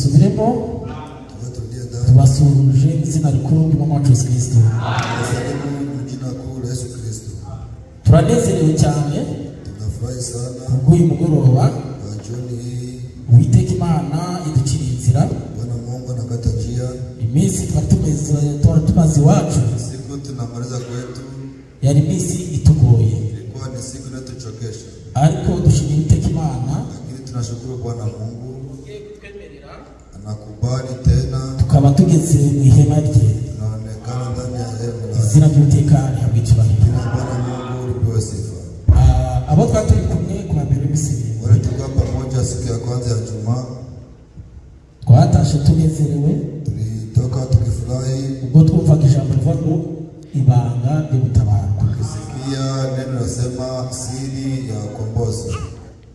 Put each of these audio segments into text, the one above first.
dusubiremo tubasuhuje izina rikuru ry'umwami wacu Yesu Kristo. Turanezerewe cyane kubw'uyu mugoroba Uwiteka Imana iduciriye inzira iminsi twari tumaze iwacu yari iminsi itugoye, ariko dushimira Uwiteka Imana tukaba tugeze mu ihema rye. Izina ry'Uwiteka rihabwe icyubahiro. Abo twari turi kumwe ku mbere y'Misiri twatashe tunezerewe ubwo twumvaga ijambo rivuga ngo ibanga ryo gutabarwa.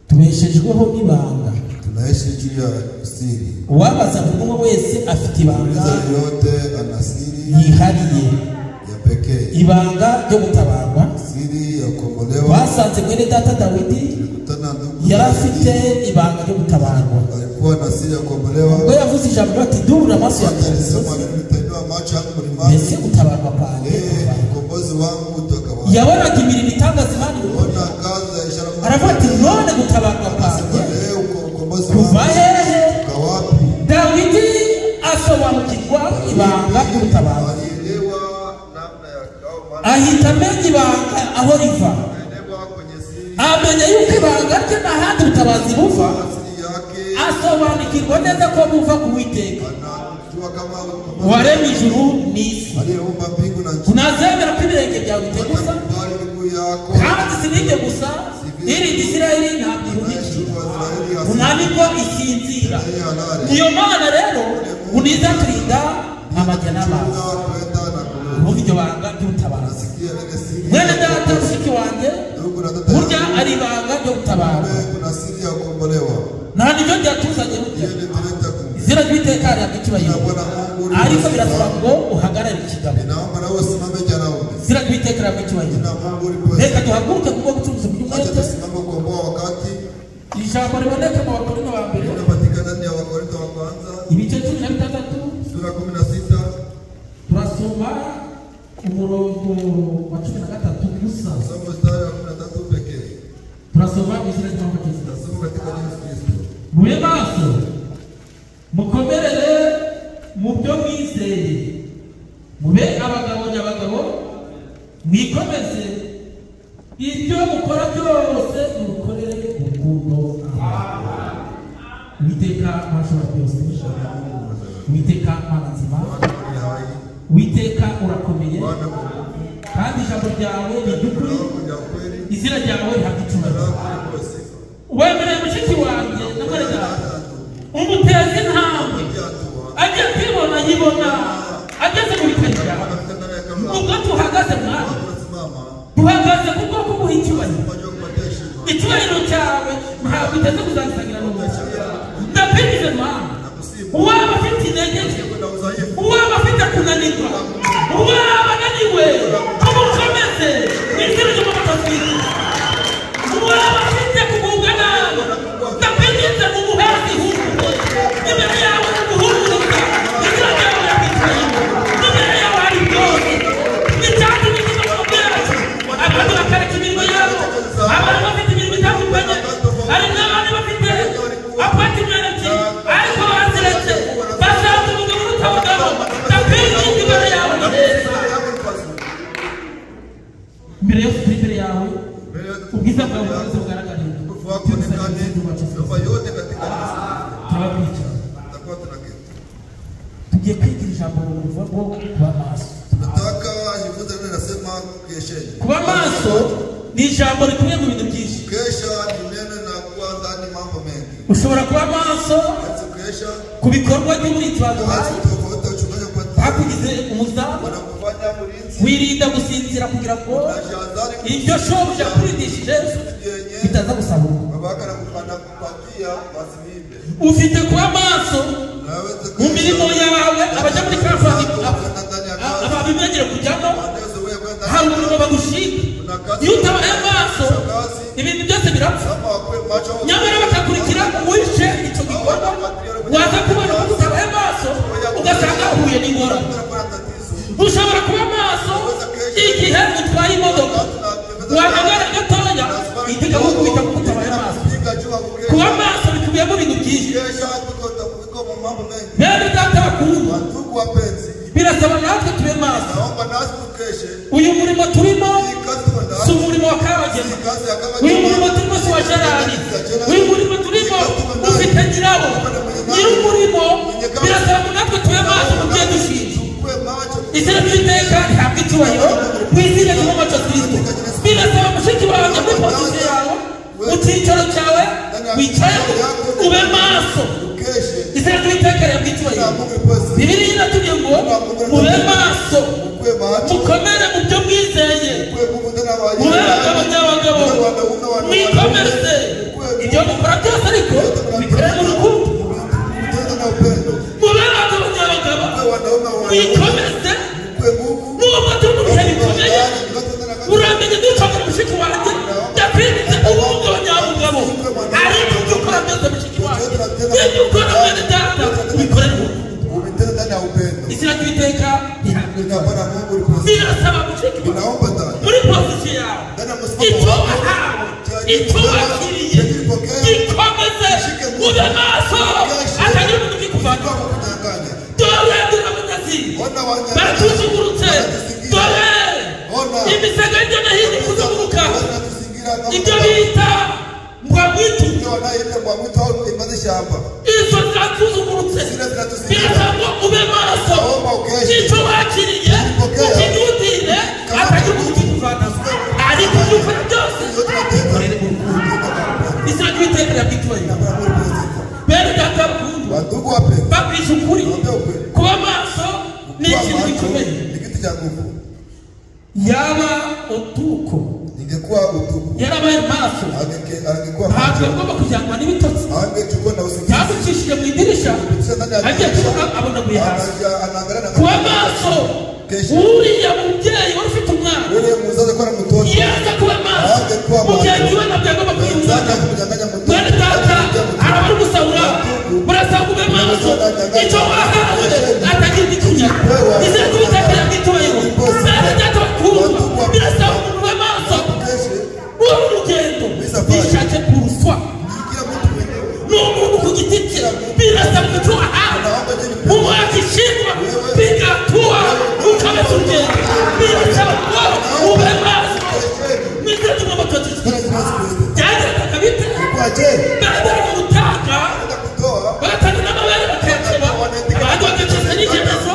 Tubeshejweho n'ibanga. Uwabaza buri umwe wese afite ibanga yihariye, ibanga ryo gutabarwa. Basanze mwene data Dawidi yari afite ibanga ryo gutabarwa. Ubwo yavuze ijambo ati dubura amaso yanjye mbese gutabarwa kwanjye. Yabonaga imirimo itangaza Imana aravuga ati none gutabarwa kwanjye kuva hehe? Dawidi asobanukirwa ibanga ry'ubutabarwa, ahita amenya ibanga aho riva, amenya yuko ibanga rye nta handi ubutabazi buva, asobanukirwa neza ko buva ku Uwiteka waremye ijuru n'isi. Unazemera ko ibirenge byawe biteguza kandi sinijye gusa irindi Isirayeli ntabwo ihumikira, unanirwa isinzira. Niyo Mana rero uniza turinda amajya n'amazi. Ubu iryo banga ry'ubutabazi mwene data mushiki wanjye burya ari ibanga ryo gutabara. Nta nibyo byatuzanye burya. Izina ry'Uwiteka rihabwe icyubahiro, ariko birasaba ngo uhagarare ikigabo. Izina ry'Uwiteka rihabwe icyubahiro. Reka duhaguruke kubwo gucuruza by'umwete. Ijambo riboneka mu Bakorinto ba mbere ibice 16 turasoma umurongo wa 13 gusa. Turasoma izina ry'Imana Kristo. Mube maso mukomerere mu byo mwizeye, mube abagabo nyabagabo, mwikomeze ibyo mukora byose mukorere urukundo. Uwiteka ashobora byose, Uwiteka Mana nzima, Uwiteka urakomeye kandi ijambo ryawe ni ry'ukuri, izina ryawe rihabwe icyubahiro. Wemereye mushiki wanjye na mwene data umuteze intambwe agiye kwibona yibona ageze mu bikajya. Ubwo tuhagaze mwana duhagaze kubwo kuguha icyubahiro. Icyubahiro cyawe ntabwo uteze kuzangizagira n'umuntu. Ndapinze mwana uwaba afite intege nke, uwaba afite kunanirwa, uwaba ananiwe umukomeze izina ry'Imana Kristo. Uwaba afite kugubwa nabi ndapinze mu muhanda ihumure imbere yawe guhumuruka. Izina ryawe rihabwe imbere yawe hari byose. Icyatsi n'ikiza mu byacu abantu bakareka imirimo yabo, abantu bafite imirimo itandukanye, hari n'abandi bafite apati mwereke ariko baziretse basanze umugabo urutabagabo. Ndapinze imbere yawe imbere yose turi imbere yawe, ubwiza bwawe bwose bugaragara. Tugiye kwigira ijambo rivuga ngo kuba maso. Kuba maso ni ijambo rikubiye mu bintu byinshi. Ushobora kuba maso ku bikorwa by'uburinzi baguhaye, bakugize umuzamu, wirinda gusinzira kugira ngo ibyo shobuja yakurindishije bitaza gusahurwa. Ufite kuba maso mu mirimo yawe. Abajya muri kampani ababimenyere kujyamo hari umurimo bagushinga. Iyo utabaye maso ibintu byose birapfa, nyamara bakakurikira uwishe icyo gikorwa waza kubona uyu murimo turimo si umurimo wa Kabagema, uyu murimo turimo si wa Gerard, uyu murimo turimo ufite nyirawo. Nyir'umurimo birasaba natwe tube maso mu byo dushinzwe. Izina ry'Uwiteka rihabwa icyubahiro mu izina ry'Umwami Kristo. Birasaba mushiki wanjye muri pozisiyo yawe, mu cyicaro cyawe wicaye ube maso. Izina ry'Uwiteka rihabwa icyubahiro. Bibiliya iratubwiye ngo mube maso, mukomere mu byo mwizeye, mube abagabo nyabagabo, mwikomeze ibyo mukora byose ariko bikorere mu rukundo. Mube abagabo nyabagabo, mwikomeze nubwo turi mu bihe bikomeye. Uramenye ducoka mushiki wanjye ndakwibutsa ubungabo nyabugabo, ariko ibyo ukora byose mushiki wanjye, ibyo ukora mwene data bikorere mu rukundo. Izina ry'Uwiteka birasaba mushiki wanjye muri pozisiyo yawe, icyo wahawe, icyo wakiriye gikomeze, ube maso atagira umuntu ukikuvanaho. Dore turamunyazi baratuzungurutse, dore imisego hirya no hino kuzunguruka, ibyo bita ngwamwitu, izo ziratuzungurutse. Birasaba ngo ube maso, icyo wakiriye ukidudire atagira umuntu ukikuvanaho, ariko ibyo ukora byose bikorere mu rukundo. Izina ry'Uwiteka rihabwa icyubahiro. Bene data bakundwa, babwije ukuri, kuba maso ni ikintu gikomeye. Yaba utuko yarabaye maso, ntabwo agomba kujyanwa n'ibitotsi. Yamukishije mu idirisha agiye kubona abona aguye hasi. Kuba maso, uriya mubyeyi wari ufite umwana yaza kuba maso, mugenzi we ntabwo agomba kwiyumvana. Mwene data araba ari gusahura, murasaba ube maso, icyo wahawe atagira igikinyaro. Izina ry'Uwiteka rihabwa icyubahiro. Mwene data bakundwa, birasaba umuntu ube maso. Uru rugendo bishake kuruswa n'umuntu ku giti cye, birasaba icyo wahawe umwakishimwa bigatua ukameza urugendo. Birasaba ngo ube maso mu izina ry'Umwami byagenda akabite baradara mu butaka, bagatanga n'amabere bakekeba, abandi bagakeza n'icyemezo,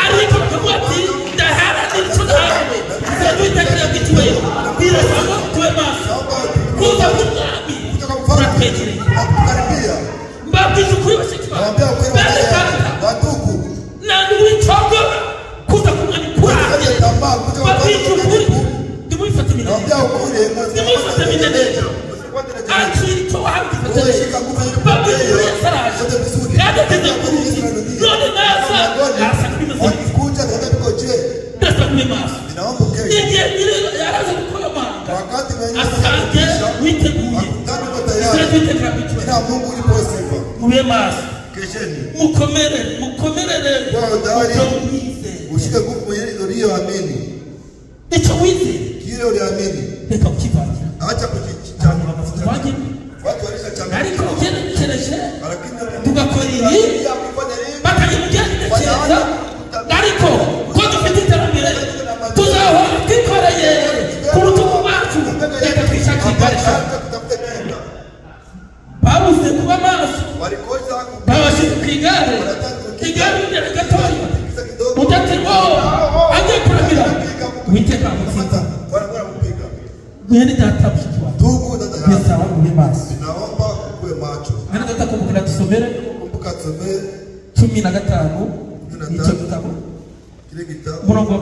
ariko bakavuga ati ndaharanira icyo nahawe. Izina ry'Uwiteka rihabwa icyubahiro. Birasaba ngo tube maso, kuza k'Umwami kuratwegereye. Mbabwije ukuri bashiki bawe, bene data nani wicogora kuza k'Umwami kurambye. Mbabwije ukuri, ndimubifata iminene, ndimubifata iminene, akira icyo wahawe gifata neza. Mbabwije ukuri yasaraje kandi ateze ku rugi, none naza arasa kubimeze neza. Birasaba kube maso. Igihe yaraza gukora amanga asange witeguye. Izina ry'Uwiteka rihabwa icyubahiro. Mube maso, mukomerere icyo wizeye. Icyo wizeye reka kukivangira. Ariko ugenekereje tugakora ibi bakajya mu byerekezo, ariko ko dufite iterambere tuzahora twikoreye ku rutugu rwacu. Reka twishakire igare shaka. Babuze kuba maso, babashyize ku igare, igare imbere gatoya, udategwa agiye kuramira. Uwiteka amutsinda. Mwene data mushiki wawe, bisaba ube maso. Mwene data kumbukira dusomere 15 icyo gitabo murongo wa 58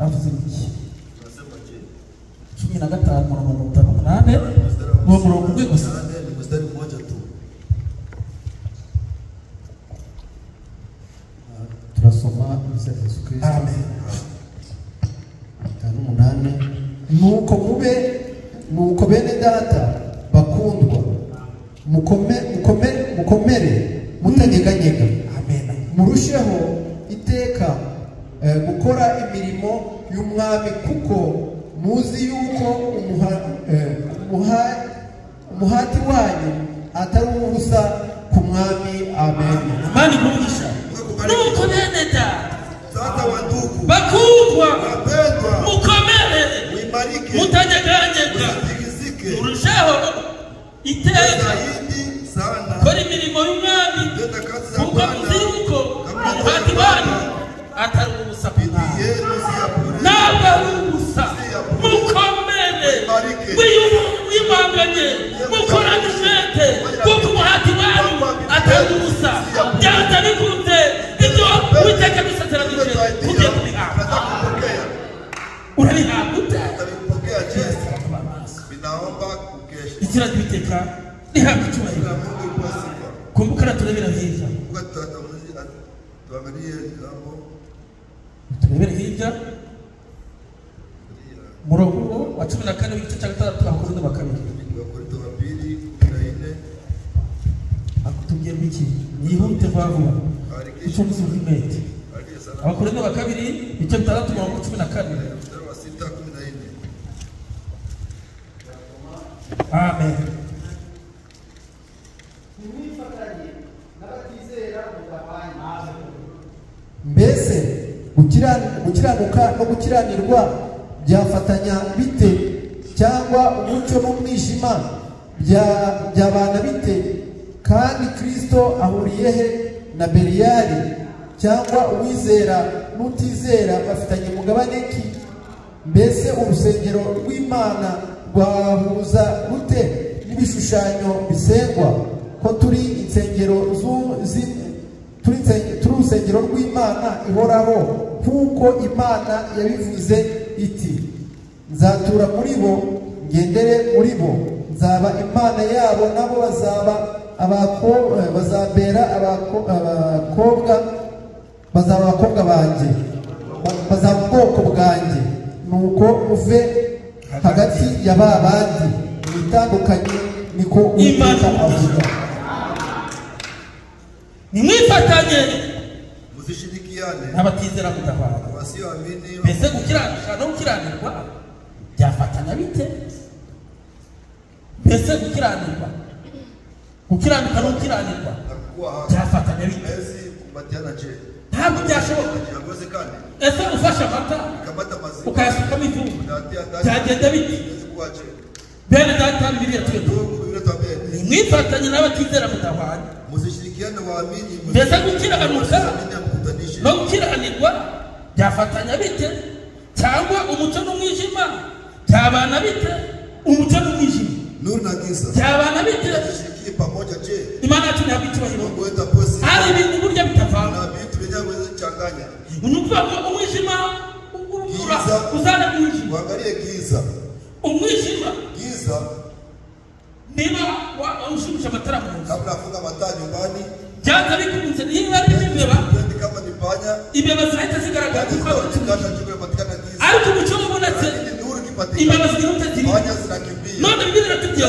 avuze iki? 15 murongo wa 58 uwo murongo umwe gusa. Turasoma Yesu Kristo. Amen. 58 nuko bene data bakundwa, mukomere mutanyeganyega. Amen. Murusheho iteka gukora imirimo y'Umwami, kuko muzi yuko umuhati wanyu atari ubusa ku mwami. Amen. Imana igumisha nuko bene data bakundwa mukomere mutanyeganyega murushaho iteka kora imirimo y'umwami kuko muzi yuko umuhati wanyu atari ubusa ku mwami ntabwo ari ubusa. Mukomere wimanganye mukorane umwete kuko umuhati wanyu atari ubusa. Byanze bikunze ibyo Uwiteka dusezeranije tugiye kubihabwa. Urabihabwa ute? Izina ry'Uwiteka rihabwa icyubahiro. Kumbuka turebera hirya, turebere hirya murongo wa 14 w'igice cya 6 Abakorinto ba kabiri. Akutubwiye biki yihute vuba icyo muzuhimete. Abakorinto ba kabiri igice 6 murongo 14. Amen. Mbese gukiranuka no gukiranirwa byafatanya bite? Cyangwa umucyo n'umwijima byabana bite? Kandi Kristo ahuriye he na Beliyali? Cyangwa uwizera n'utizera bafitanye umugabane ki? Mbese urusengero rw'Imana rwahuza rute n'ibishushanyo bisengwa? Ko turi insengero turi urusengero rw'Imana ihoraho, kuko Imana yabivuze iti, nzatura muri bo ngendere muri bo, nzaba Imana yabo nabo bazabera abakobwa banjye, bazaba ubwoko bwanjye. Nuko uve hagati ya ba bandi mwitandukanye, niko Uwiteka avuga. Nimwifatanye muzishirikiane n'abatizera mudahwana. Mbese gukiranuka no gukiranirwa byafatanya bite? Mbese gukiranuka no gukiranirwa byafatanya bite? Ntabwo byashoboka. Ese ufashe amata ukayasukamo ifu byagenda bite? Bene data Bibiliya tuyoboye nimwifatanye n'abatizera mudahwana. Mbese gukiranuka no gukiranirwa byafatanya bite? Cyangwa umucyo n'umwijima byabana bite? Umucyo n'umwijima byabana bite? Imana yacu ntabwo icyubahiro. Hari ibintu burya bitavana. Unuvuga ngo umwijima uzana umwijima. Umwijima niba ushusha amatara mu nzu byanze bikunze niba ari imbeba, imbeba zahita zigaragara kuko ariko umucyo ubonetse imbeba zihita ziriya. None Bibiliya iratubwira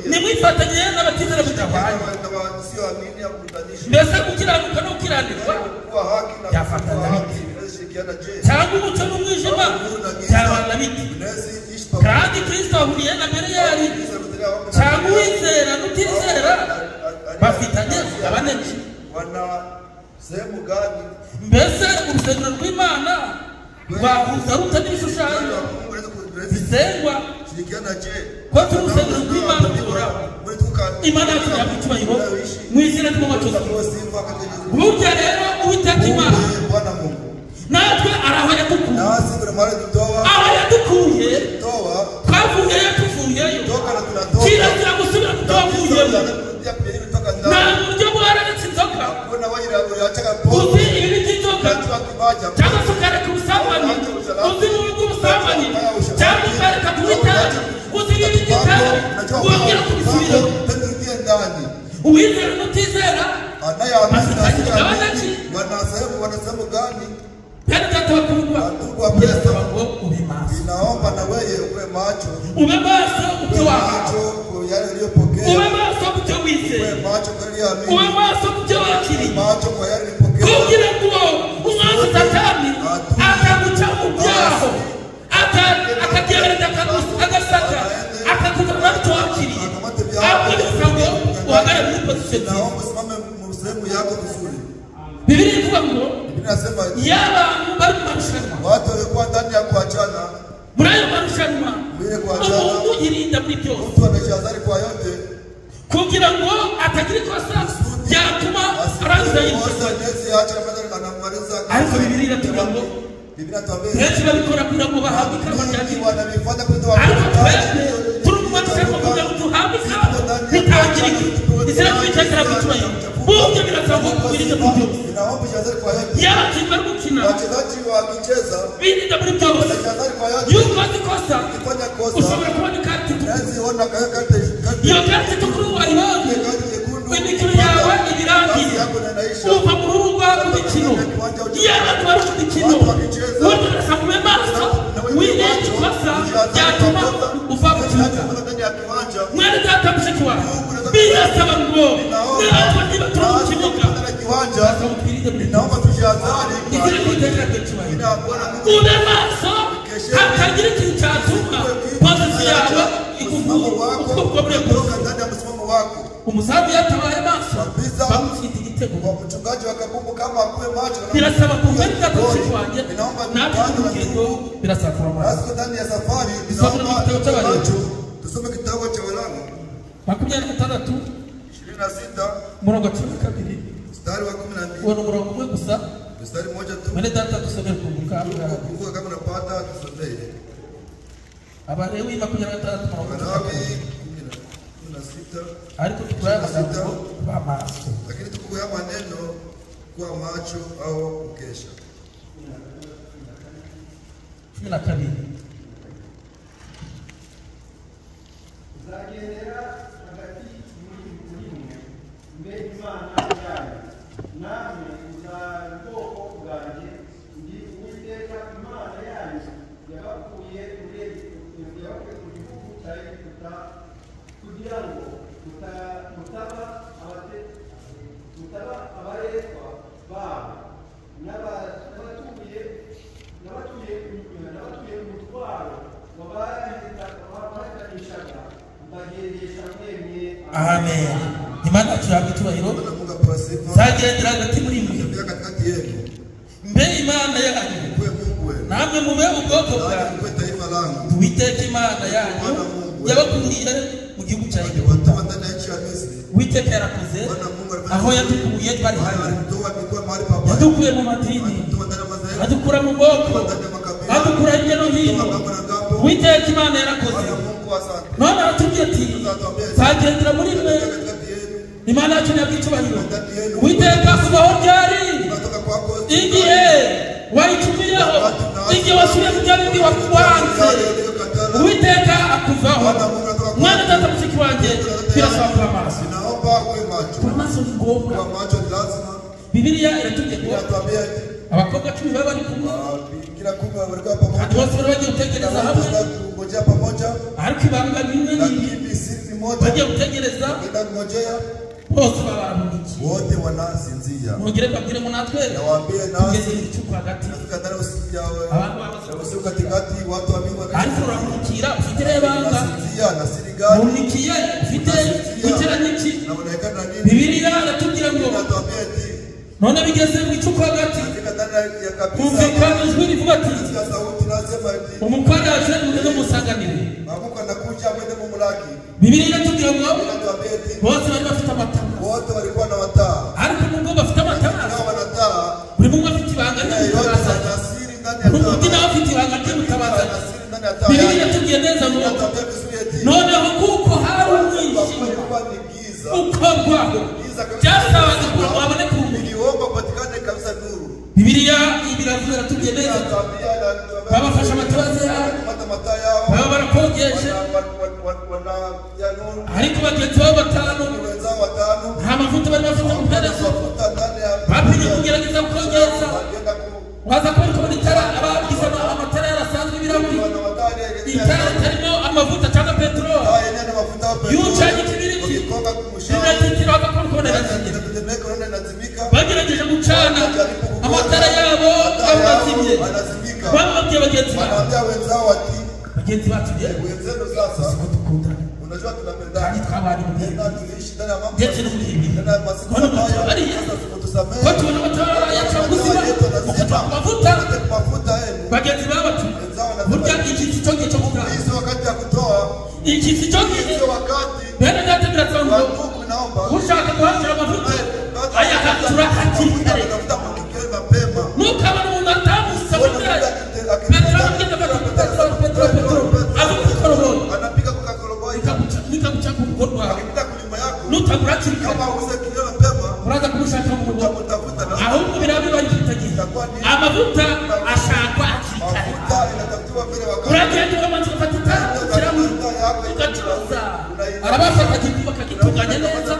nimwifatanye n'abatizera mudahwanye. Mbese gukiranuka no gukiranirwa byafatanya bite? Cyangwa umucyo n'umwijima byabana bite? Kandi Kristo ahuriye na Beliyali? Cyangwa uwizera n'utizera bafitanye umugabane ki? Mbese urusengero rw'Imana rwahuza rute n'ibishushanyo bisengwa? Ko turi urusengero rw'Imana bihoraho. Imana yacu yabwa icyubahiro mu izina ry'umucyo. Burya rero Uwiteka Imana natwe araho yadukuye. Aho yadukuye twavuyeyo tuvuyeyo, kirazira gusubira ku twavuyeyo. Nta buryo bwararetse inzoka. Uzi ibi by'inzoka cyangwa se ukareka ubusambanyi, uzi ububi bw'ubusambanyi cyangwa ukareka kunywa itabi, uzi ibi by'itabi wongera kubisubiraho. Uwizera n'utizera bafitanye umugabane ki? Penda data wakundwa, birasaba ngo ube maso. Ube maso mubyo wahawe, ube maso mubyo wizeye, ube maso mubyo wakiriye, kugira ngo umwanzi Satani akaguca mu byaho, akagerageza agasaka akakuza mu byo wakiriye, ahubwo bisaba ngo uhagarare muri pozisiyo nziza. sehemu yako vizuri. Biblia ivuga ngo Inasema y'abantu bari mu marushanwa, watu walikuwa ndani ya kuachana. muri ayo marushanwa umuntu yirinda muri byose, Mtu anajihadhari kwa yote kugira ngo atagira ikosa ryatuma arangiza yinjiza. Ariko Biblia iratubwira ngo benshi babikora kugira ngo bahabwe ikamba rya Kristo, ariko twebwe turi mu marushanwa kugira ngo duhabwe ikamba ritangirika. Izina ry'Uwiteka ricyubahiro. Bumve birasaba ngo birinde muri byose. Y'abakinnyi bari gukina birinda muri byose. Iyo ukoze ikosa ushobora kubona ikarita itukura. Iyo karita itukura wayibonye, imikino yawe ibirangiye, uva mu rubuga rw'imikino. Iyo abantu bari mu mikino ubundi urasaba ube maso wirinde ikosa ryatuma uva mu kibuga. Mwene data mushiki wawe, birasaba ngo niba niba turi mu kibuga izina ry'Uwiteka ricyubahiro. Ube maso hatagira ikintu cyatuma pozisi yawe uko buri bwose. Umuzamu yatabaye maso bamufite igitego. Birasaba ngo mwene data mushiki wanjye natwe urugendo birasaba kuba maso. Tusome kitabu cha Walawi 26 murongo 12 mstari wa 12. Uwo murongo umwe gusa, Mstari mmoja tu. mwene data dusomere ku mukambwe. Kumbuka kama unapata tusomee. Abalewi 26 murongo 12. Walawi 16. Ariko tukurayamagambo kwa maso. Lakini tukuya maneno kwa macho au kukesha. 12. Zagendera hagati muri mwe mbe Imana yanyu, namwe uzari ubwoko bwanjye, ndi Uwiteka Imana yanyu yabakuye mu gihugu cya Egiputa kugira ngo mutaba abaretwa babo n'abatuye umutwaro wabaherezanishaga mbagendesha mwemye. Amen. Imana yacu icyubahiro. Zagendera hagati muri mwe mbe Imana yanyu, namwe mube ubwoko bwanjye, Uwiteka Imana yanyu yabakuriye mu gihugu cya Egiputa. Uwiteka yarakoze aho yadukuye twari hanze, yadukuye mu madini, adukura mu bwoko, adukura hirya no hino. Uwiteka Imana yarakoze. None aratubwira ati zagendera muri mwe. Imana yacu icyubahiro. Uwiteka kubaho ryari igihe wayitumiyeho, igihe wasubiye mu byari ndi wakubanze, Uwiteka akuvaho. Mwana data mushiki wanjye birasaba kuba maso. Kuba maso ni ngombwa. Bibiliya iratubwira ngo abakobwa 10 baba bari kumwe, kandi bose bari bagiye gutegereza hamwe, ariko ibanga rimwe bagiye gutegereza bose baba baramugiye. Wote wanasinzia. Mugire babwire ngo natwe tugeze mu gicuku hagati. Abantu Usiku katikati watu wa Mungu ariko uramukira ufite rebanga unikiye ufite iteranyiki. Bibiliya iratubwira ngo none bigeze mu gicuku hagati, kumvikana ijwi rivuga ati umukara aje mugeze musanganire. Bibiliya iratubwira ngo bose bari bafite amatara, wote walikuwa na wataa, ariko nubwo bafite amatara buri umwe afite ibanga ry'ubutabazi. Undi nawe afite ibanga ry'ubutabazi. Bibiliya iratubwira neza ngo noneho kuko hari umwijima ukorwaho byasabaga ko waboneka ubumenyi. Bibiliya ibiravuga iratubwira neza babafashe amatabaza yabo, baba barakogeshe, ariko bagenzi babo 5 nta mavuta bari bafite mu mperezo, bapimye kugerageza kukogeza. Waza kubona itara abagize amatara yarasanzwe ibirahuri, itara ritarimo amavuta cyangwa peteroli, yucanye ikibiriti biratitira bakakubona razimye. Bagerageje gucana amatara yabo abazimye, bababwiye bagenzi bacu siko dukundana, kandi twabanye mu bihe ndetse no mu bihe bibi. None ariya yatura hakiri kare nukabona umuntu atambutse Petero anapiga kwa koroboi nikaguca ku rugo rwawe nutabura hakiri kare uraza kumushaka mu rugo ahubwo birabibari kitagiye amavuta ashakwa hakiri kare uragenda ukamanza ugafata itango ugacuruza arabafata bakagitunganya neza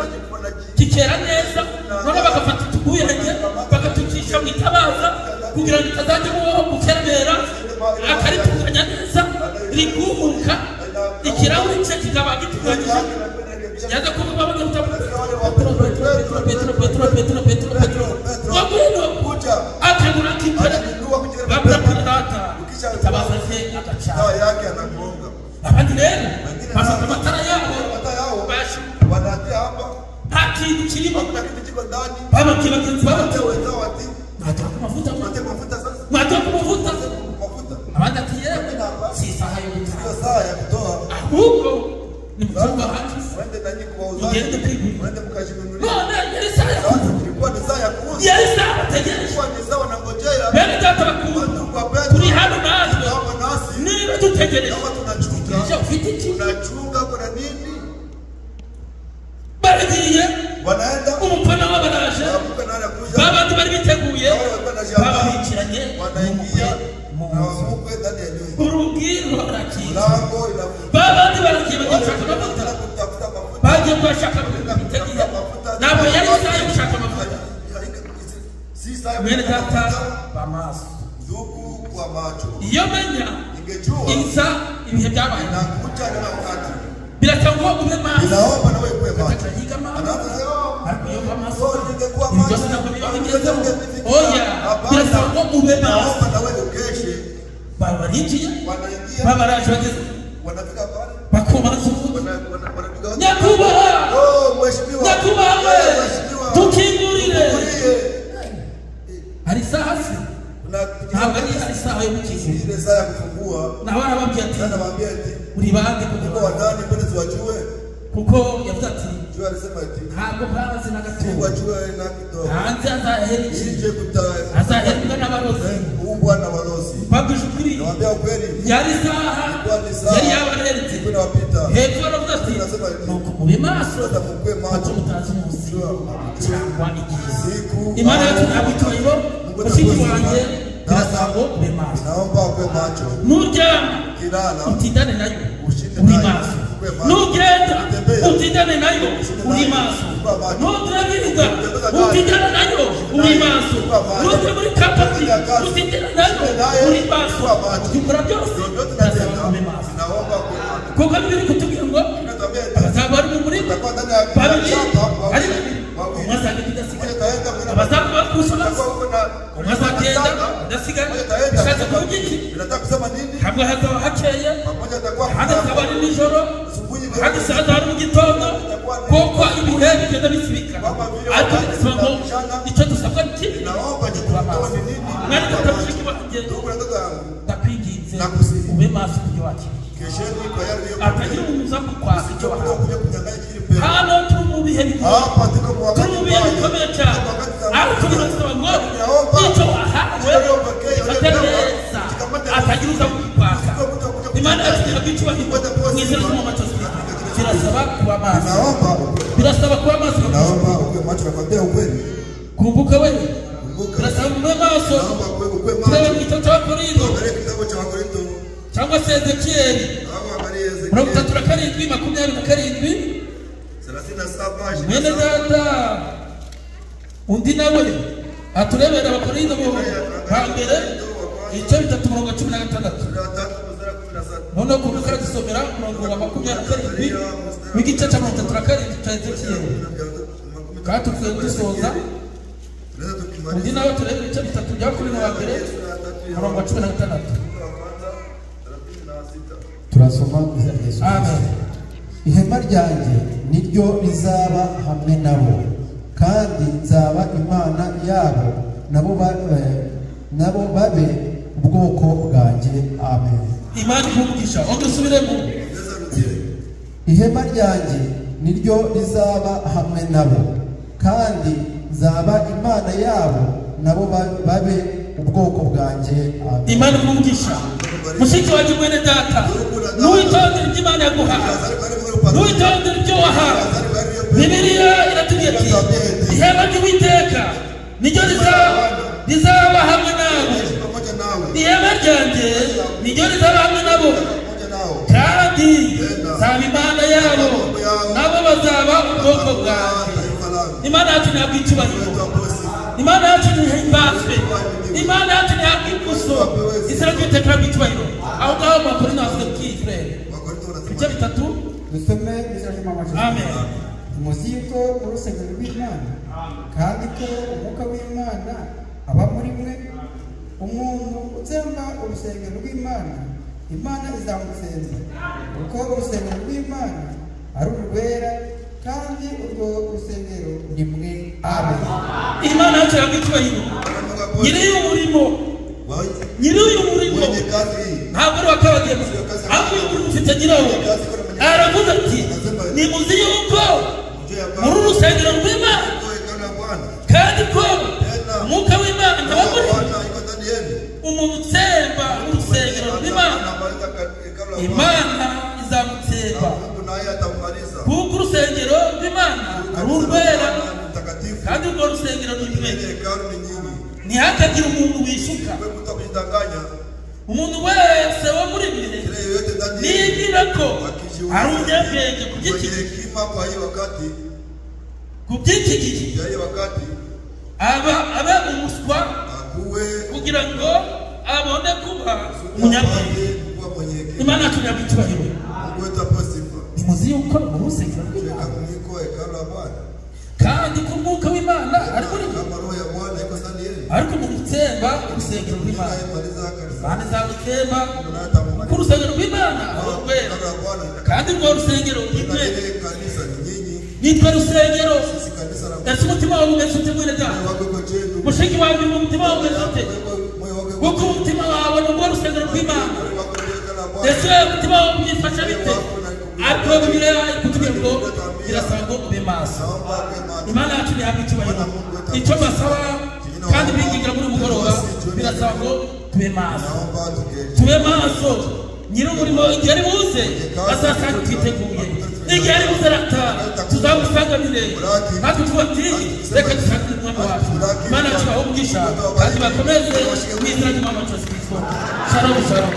kikera neza none bagafata utuguyenge bakatucisha mu itabaza kugira ngo itazajya mukerera akaritunganya neza riguhuka ikirahuri cye kikaba gitunganyije yaza kuvuga bagafata Petero wagwino akagura kitara babura pirata itabaza se agacaho yake anagonga abandi rero bafata amatara yabo bashi wanatia hapa haki kirimo hakuna kitu kiko ndani bababye bagenzi babo wenzao wati mwatoka mafuta sasa mwatoka mafuta mafuta abandi ati yewe si saha yo gutanga saa ya kutoa ahubwo ni mchumba haki wende nanyi kuwauzaji wende mkashinunulia none yari saha ilikuwa ni saa ya kuuza yari saha tegereje ilikuwa ni saa wanangojea bene data bakuru kuri hano natwe niba dutegereje kama tunachunga ufite iki tunachunga kuna nini baragiye wanaenda umupana w'abaraje babandi bari biteguye bababikiranye wanaingia na mukwe ndani ya nyumba urubwiro barakira lango ila babandi baragiye bagishaka amavuta bagiye gushaka amavuta ntabwo yari isaha yo gushaka amavuta mwene data bamaso ndugu kwa macho iyo menya ingejua insa ibihe byabaye na kucha na wakati biratangwa ube maso inaomba na wewe kwa macho atahiga maso anaanza ariko iyo bamaso ingekuwa macho ibyo sinabwo bigeze oya biratangwa ube maso naomba na wewe ukeshe babarinjiye wanaingia babaraje bageze wanafika pale bakomaza wanapiga nyakubaha mheshimiwa nyakubaha tukingurire hari saha se ntabwo ari hari saha yo gukingurira ile saa ya kufungua nawe arababwira ati anawaambia ati uri bande kuko wadani mbele tuwajue kuko yavuze ati jua alisema ati ntabwo bazi na gato wajue na kidogo hanze azaheriki sije azaherwa n'abarozi umbwa na walozi babwije ukuri nawaambia ukweli yari saha yari yabaheretse kuna wapita hepfo aravuga ati nuko mube maso hata mkwe macho mutazi munsi cyangwa igihe siku imana yacu ntabwo itoyo mushiki wanjye birasaba ube maso naomba ukwe macho nuryama kilala utindane nayo uri maso nugenda utindane nayo uri maso nudrabiruga utindane nayo uri maso nujya muri kapati utindane nayo uri maso ukora byose birasaba ube maso naomba ukwe macho kuko biri kutubwira ngo abazaba bari mu murima babiri ari umwazanye kidasigaye abazaba bakusoma umwazagenda ndasigaye bishatse kuvuga iki hamwe hazaba hakeye ahandi hakaba ari nijoro ahandi saza hari mu gitondo kuko ibihe bigenda bisibika ariko bigasaba ngo icyo dusabwa ni kibi kuba maso mwari gatamushiki wanjye ndakwinginze ube maso kubyo wakiriye atagira umuntu uza kukwaka icyo wahawe hano turi mu bihe bikomeye cyane ariko birasaba ngo icyo wahawe ifate neza atagira uza kukwaka imana yakigira ko icyubahiro mu izina ry'umumata birasaba kuba maso birasaba kuba maso naomba ukwe macho nakwambia ukweli kumbuka wewe birasaba kuba maso turebe mu gitabo cy'abakorinto cyangwa se Ezekiyeli 37:27 mwene data undi nawe aturebera abakorinto ba mbere igice 3:16 noneho kuko karadusomera 27 w'igice cya 37 cya Ezekiyeli kandi tugiye gusoza undi nawe turebera ibice 3 bya Korinto ba mbere 16 turasoma izina Yesu. Amen. Ihema ryanjye niryo rizaba hamwe nabo kandi nzaba Imana yabo nabo babe ubwoko bwanjye. Amen. Imana ikumugisha odusubiremo. Ihema ryanjye niryo rizaba hamwe nabo kandi nzaba Imana yabo nabo babe ubwoko bwanjye. Imana kumugisha mushiki waje mwene data nuwitondera ibyo Imana yaguhaye nuwitondera ibyo wahawe. Bibiliya iratubwira ati ihema ry'Uwiteka niryo rizaba hamwe nawe, ihema ryanjye niryo rizaba hamwe nabo, kandi zaba Imana yabo nabo bazaba ubwoko bwanjye. Imana yacu ntabwo icyubahiro, Imana yacu ntihimbazwe, Imana yacu ntabwo ikuzo, izina ry'Uwiteka ntabwo icyubahiro. Aho ngaho mu Bakorinto havuze ku Israeli ibice bitatu. Dusome bizajya mu Amen. Muzi yuko urusengero rw'Imana kandi ko umwuka w'Imana aba muri mwe. Umuntu utsemba urusengero rw'Imana, Imana izamutsemba, kuko urusengero rw'Imana ari urwera kandi urwo rusengero ni mwe. Amen. Imana yacu ntabwo icyubahiro, nyiri umurimo ntabwo ari wakabagema, ahubwo uyu muntu ufite nyirawo. Aravuga ati nimuzi yuko muri urusengero rw'Imana kandi ko umwuka w'Imana aba muri umuntu utsemba urusengero rw'Imana, Imana izamutsemba, kuko urusengero rw'Imana ari urwera kandi urwo rusengero ni mwe. Ntihakagire umuntu wishuka, umuntu wese wo muri mwe nibwira ko ari umunyabwenge ku by'iki gihe aba umuswa kugira ngo abone kuba umunyabwenge. Imana yacu ntabwo icyubahiro. Nimuzi yuko mu rusengero rw'Imana kandi ko umwuka w'Imana ari muri mwe, ariko mu gutsemba urusengero rw'Imana Imana izagutsemba, kuko urusengero rw'Imana ari urwera kandi urwo rusengero ni mwe. Nitwe rusengero. Ese umutima wawe umeze ute mwene data? Mushiki wawe mu mutima wawe umeze ute? Kuko umutima wawe ni urwo rusengero rw'Imana. Ese umutima wawe umwifasha bite? Ariko Bibiliya ikutubwira ngo birasaba ngo ube maso. Imana yacu ntihabwa icyubahiro. Icyo basaba kandi bigingira muri mugoroba birasaba ngo tube maso, tube maso. Nyiri umurimo igihe ari buze azasanga twiteguye, igihe ari buze arataha tuzamusanganire, natwe tuvuga ati reka dusangire umwami wacu. Imana yacu ibahe umugisha kandi bakomeze mu izina ry'Umwami wacu Yesu Kristo. Shalom shalom.